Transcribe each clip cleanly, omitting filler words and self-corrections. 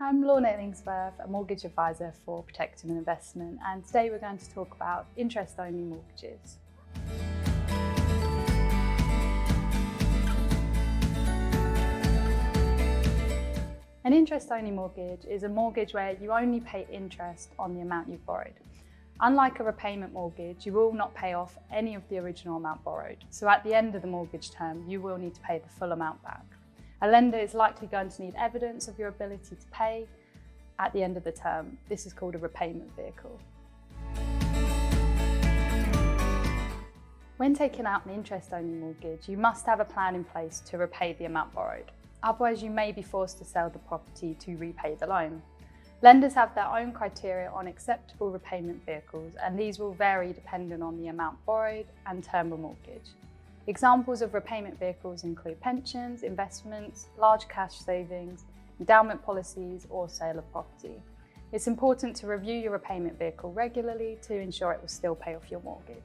I'm Lorna Illingsworth, a mortgage advisor for Protecting an Investment, and today we're going to talk about interest-only mortgages. An interest-only mortgage is a mortgage where you only pay interest on the amount you've borrowed. Unlike a repayment mortgage, you will not pay off any of the original amount borrowed. So at the end of the mortgage term, you will need to pay the full amount back. A lender is likely going to need evidence of your ability to pay at the end of the term. This is called a repayment vehicle. When taking out an interest-only mortgage, you must have a plan in place to repay the amount borrowed. Otherwise, you may be forced to sell the property to repay the loan. Lenders have their own criteria on acceptable repayment vehicles, and these will vary depending on the amount borrowed and term of mortgage. Examples of repayment vehicles include pensions, investments, large cash savings, endowment policies, or sale of property. It's important to review your repayment vehicle regularly to ensure it will still pay off your mortgage.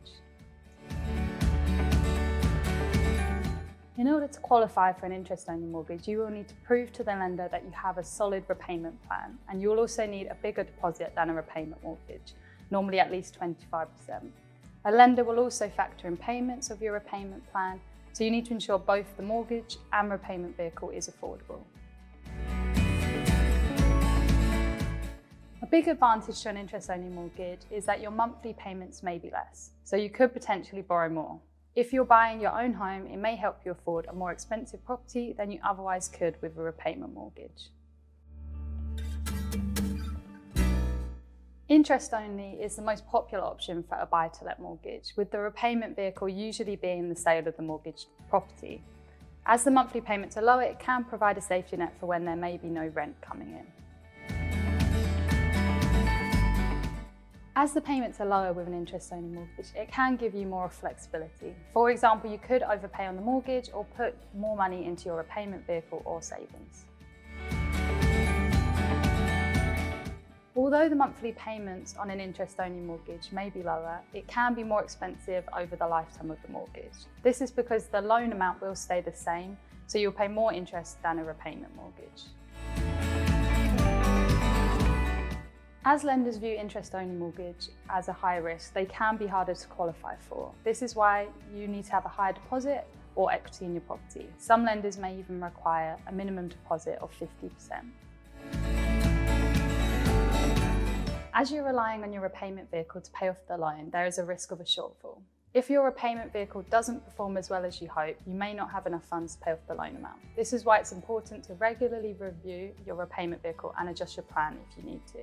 In order to qualify for an interest-only mortgage, you will need to prove to the lender that you have a solid repayment plan, and you will also need a bigger deposit than a repayment mortgage, normally at least 25%. A lender will also factor in payments of your repayment plan, so you need to ensure both the mortgage and repayment vehicle is affordable. A big advantage to an interest-only mortgage is that your monthly payments may be less, so you could potentially borrow more. If you're buying your own home, it may help you afford a more expensive property than you otherwise could with a repayment mortgage. Interest-only is the most popular option for a buy-to-let mortgage, with the repayment vehicle usually being the sale of the mortgaged property. As the monthly payments are lower, it can provide a safety net for when there may be no rent coming in. As the payments are lower with an interest-only mortgage, it can give you more flexibility. For example, you could overpay on the mortgage or put more money into your repayment vehicle or savings. Although the monthly payments on an interest-only mortgage may be lower, it can be more expensive over the lifetime of the mortgage. This is because the loan amount will stay the same, so you'll pay more interest than a repayment mortgage. As lenders view interest-only mortgage as a high risk, they can be harder to qualify for. This is why you need to have a higher deposit or equity in your property. Some lenders may even require a minimum deposit of 50%. As you're relying on your repayment vehicle to pay off the loan, there is a risk of a shortfall. If your repayment vehicle doesn't perform as well as you hope, you may not have enough funds to pay off the loan amount. This is why it's important to regularly review your repayment vehicle and adjust your plan if you need to.